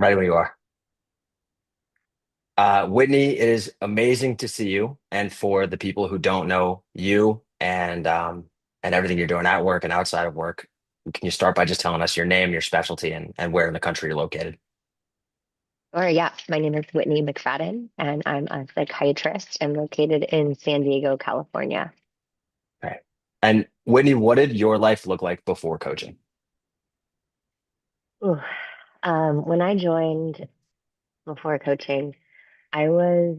Ready when you are. Whitney, it is amazing to see you. And for the people who don't know you and everything you're doing at work and outside of work, can you start by just telling us your name, your specialty, and where in the country you're located? Or yeah, my name is Whitney McFadden, and I'm a psychiatrist. I'm located in San Diego, California. Okay. And Whitney, what did your life look like before coaching? Ooh. When I joined before coaching, I was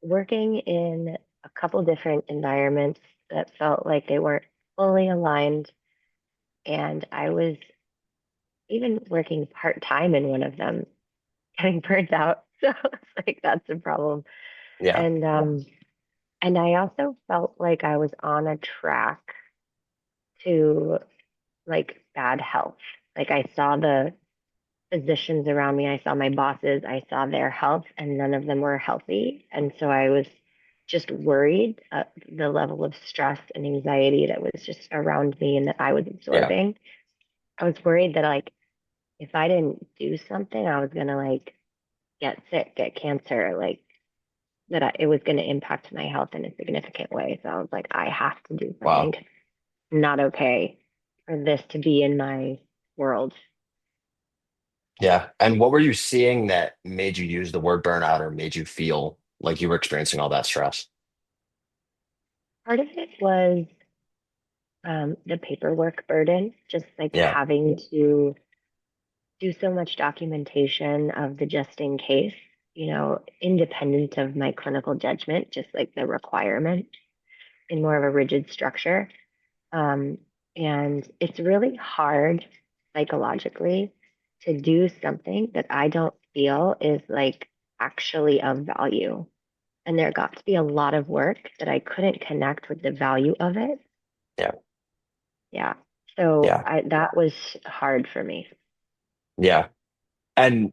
working in a couple different environments that felt like they weren't fully aligned, and I was even working part-time in one of them, getting burnt out. So it's like that's a problem. Yeah. And and I also felt like I was on a track to like bad health. Like I saw the physicians around me, I saw my bosses, I saw their health, and none of them were healthy. And so I was just worried at the level of stress and anxiety that was just around me and that I was Yeah. absorbing. I was worried that like if I didn't do something, I was gonna like get sick, get cancer, like it was gonna impact my health in a significant way. So I was like, I have to do something. Wow. Not okay for this to be in my world. Yeah. And what were you seeing that made you use the word burnout or made you feel like you were experiencing all that stress? Part of it was the paperwork burden, just like Yeah. having to do so much documentation of the just in case, independent of my clinical judgment, just like the requirement in more of a rigid structure. Um, and it's really hard psychologically to do something that I don't feel is like actually of value. And there got to be a lot of work that I couldn't connect with the value of it. Yeah. Yeah. So Yeah. that was hard for me. Yeah. And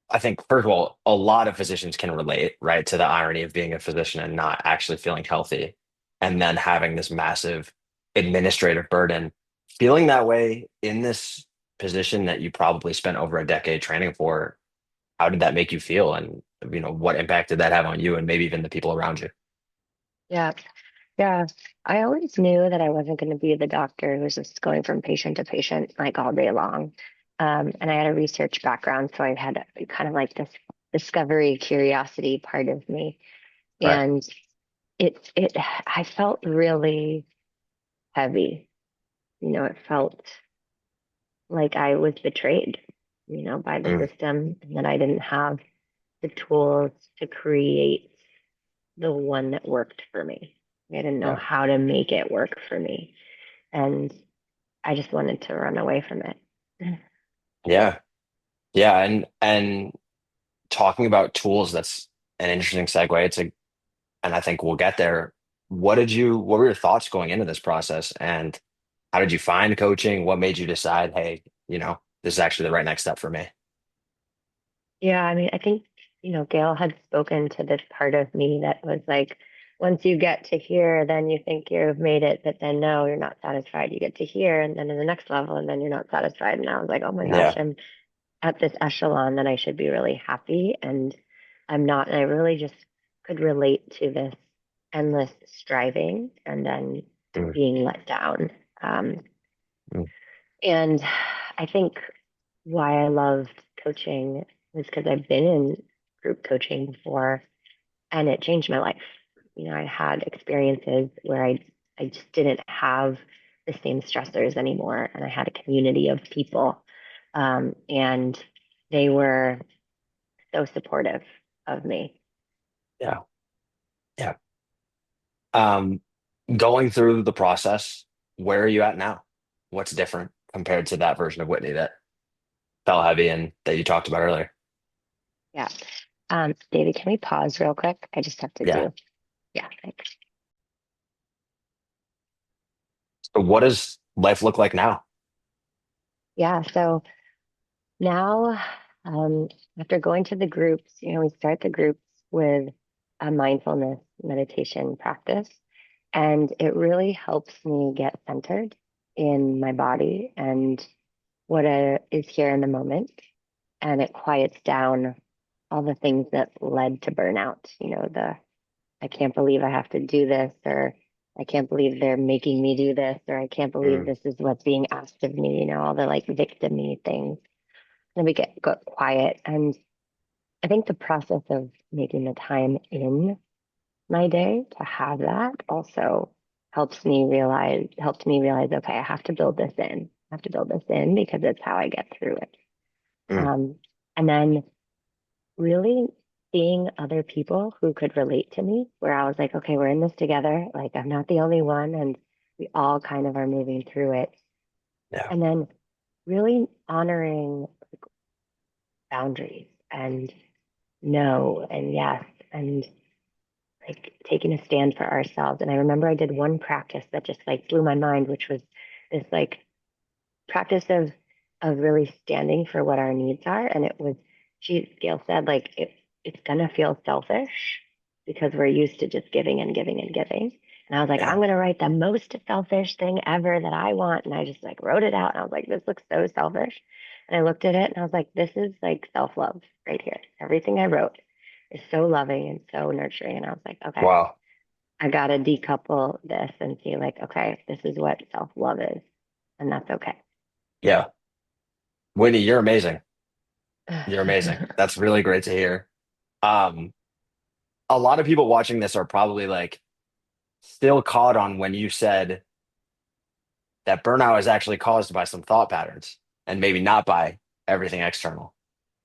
I think, first of all, a lot of physicians can relate, right, to the irony of being a physician and not actually feeling healthy, and then having this massive administrative burden. Feeling that way in this position that you probably spent over a decade training for, how did that make you feel? And, what impact did that have on you and maybe even the people around you? Yeah. Yeah. I always knew that I wasn't going to be the doctor who's just going from patient to patient like all day long. And I had a research background, so I had kind of like this discovery curiosity part of me. Right. And I felt really heavy. It felt like I was betrayed, by the Mm, system and that I didn't have the tools to create the one that worked for me. I didn't know yeah. how to make it work for me. And I just wanted to run away from it. Yeah. Yeah. And talking about tools, that's an interesting segue to, and I think we'll get there. What were your thoughts going into this process? And how did you find coaching? What made you decide, hey, this is actually the right next step for me? Yeah, I mean, I think, Gail had spoken to this part of me that was like, once you get to here, then you think you've made it, but then no, you're not satisfied. You get to here and then in the next level, and then you're not satisfied. And I was like, oh my gosh, Yeah. I'm at this echelon that I should be really happy, and I'm not. And I really just could relate to this endless striving and then Mm, being let down. Um, mm, and I think why I loved coaching was because I've been in group coaching before and it changed my life. I had experiences where I just didn't have the same stressors anymore, and I had a community of people, and they were so supportive of me. yeah. Yeah. Um, Going through the process, where are you at now? What's different compared to that version of Whitney that felt heavy and that you talked about earlier? Yeah. David, can we pause real quick? I just have to Yeah. do, yeah, thanks. So what does life look like now? Yeah. So now, um, after going to the groups, we start the groups with a mindfulness meditation practice, and it really helps me get centered in my body and what is here in the moment. and it quiets down all the things that led to burnout. The I can't believe I have to do this, or I can't believe they're making me do this, or I can't believe Mm, this is what's being asked of me, all the like victim-y things. Then we got quiet. And I think the process of making the time in my day to have that also helped me realize, okay, I have to build this in. I have to build this in because it's how I get through it. mm, Um, and then really seeing other people who could relate to me, where I was like, okay, we're in this together. Like, I'm not the only one, and we all kind of are moving through it. yeah. And then really honoring boundaries and no and yes and like taking a stand for ourselves. And I remember I did one practice that just like blew my mind, which was this like practice of really standing for what our needs are. And it was, Gail said, like it's gonna feel selfish because we're used to just giving and giving and giving. And I was like, Yeah. I'm gonna write the most selfish thing ever that I want. And I just like wrote it out and I was like, this looks so selfish. And I looked at it and I was like, this is like self-love right here. Everything I wrote is so loving and so nurturing. And I was like, okay, Wow. I gotta decouple this and see like, okay, this is what self-love is, and that's okay. Yeah. Whitney, you're amazing. You're amazing. That's really great to hear. Um, a lot of people watching this are probably like still caught on when you said that burnout is actually caused by some thought patterns and maybe not by everything external.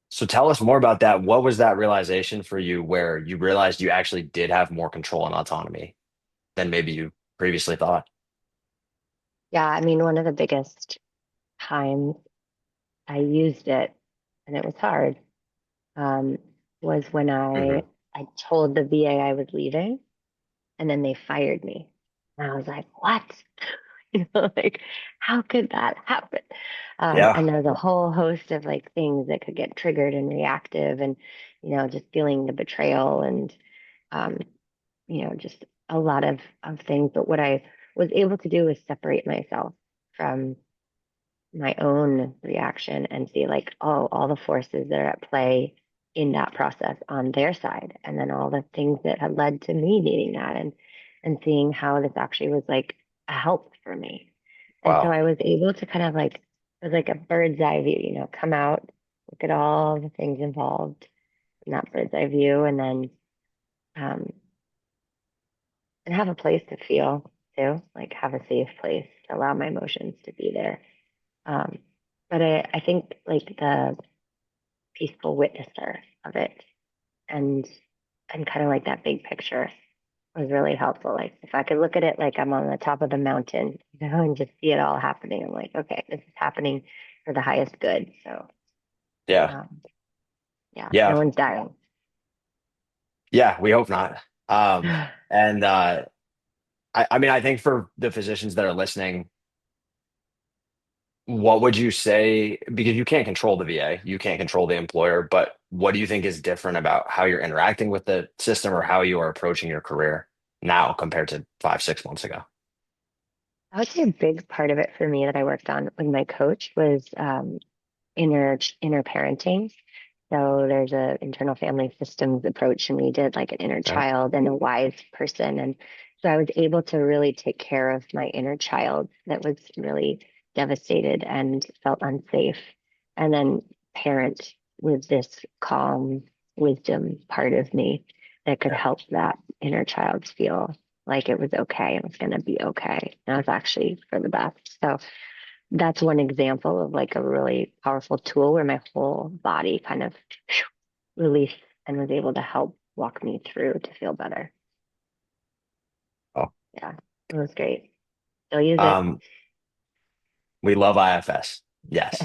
So tell us more about that. What was that realization for you where you realized you actually did have more control and autonomy than maybe you previously thought? Yeah, I mean, one of the biggest times I used it, and it was hard, um, was when Hmm. I told the VA I was leaving, and then they fired me. And I was like, what? Like, how could that happen? Yeah. And there's a whole host of like things that could get triggered and reactive, and just feeling the betrayal and um, just a lot of things. But what I was able to do was separate myself from my own reaction and see like, oh, all the forces that are at play in that process on their side, and then all the things that had led to me needing that, and seeing how this actually was like a help for me. And so Wow. I was able to kind of like, it was like a bird's eye view, come out, look at all the things involved in that bird's eye view, and then um, and have a place to feel too, like have a safe place to allow my emotions to be there. Um, but I think like the peaceful witnesser of it and kind of like that big picture was really helpful. Like if I could look at it like I'm on the top of the mountain, and just see it all happening, I'm like, okay, this is happening for the highest good. So Yeah. um, yeah, no Yeah. one's dying. Yeah. We hope not. And I mean, I think for the physicians that are listening, what would you say? Because you can't control the VA, you can't control the employer, but what do you think is different about how you're interacting with the system or how you are approaching your career now compared to 5, 6 months ago? I would say a big part of it for me that I worked on with my coach was inner parenting. So there's a internal family systems approach, and we did like an inner Yeah. child and a wise person. And so I was able to really take care of my inner child that was really devastated and felt unsafe, and then parent with this calm wisdom part of me that could Yeah. help that inner child feel like it was okay and was going to be okay. And it was actually for the best. So that's one example of like a really powerful tool where my whole body kind of released and was able to help walk me through to feel better. Oh. Yeah, it was great. Still use it. Um, we love IFS. Yes.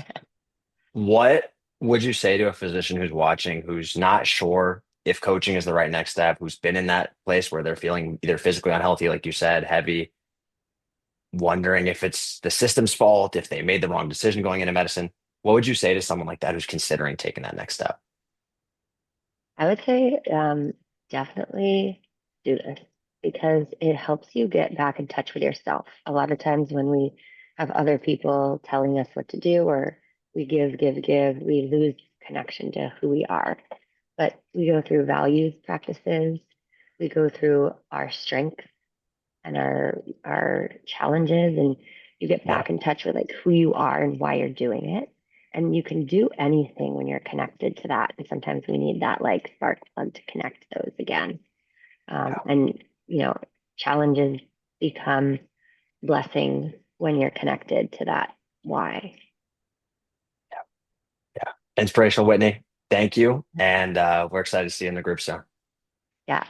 What would you say to a physician who's watching, who's not sure if coaching is the right next step, who's been in that place where they're feeling either physically unhealthy, like you said, heavy, wondering if it's the system's fault, if they made the wrong decision going into medicine? What would you say to someone like that who's considering taking that next step? I would say definitely do this because it helps you get back in touch with yourself. A lot of times when we have other people telling us what to do or we give, we lose connection to who we are. But we go through values practices, we go through our strengths and our challenges, and you get Yeah. back in touch with like who you are and why you're doing it. And you can do anything when you're connected to that. And sometimes we need that like spark plug to connect those again. Yeah. And you know, challenges become blessings when you're connected to that why. Yeah. Inspirational, Whitney. Thank you. And we're excited to see you in the group soon. Yeah.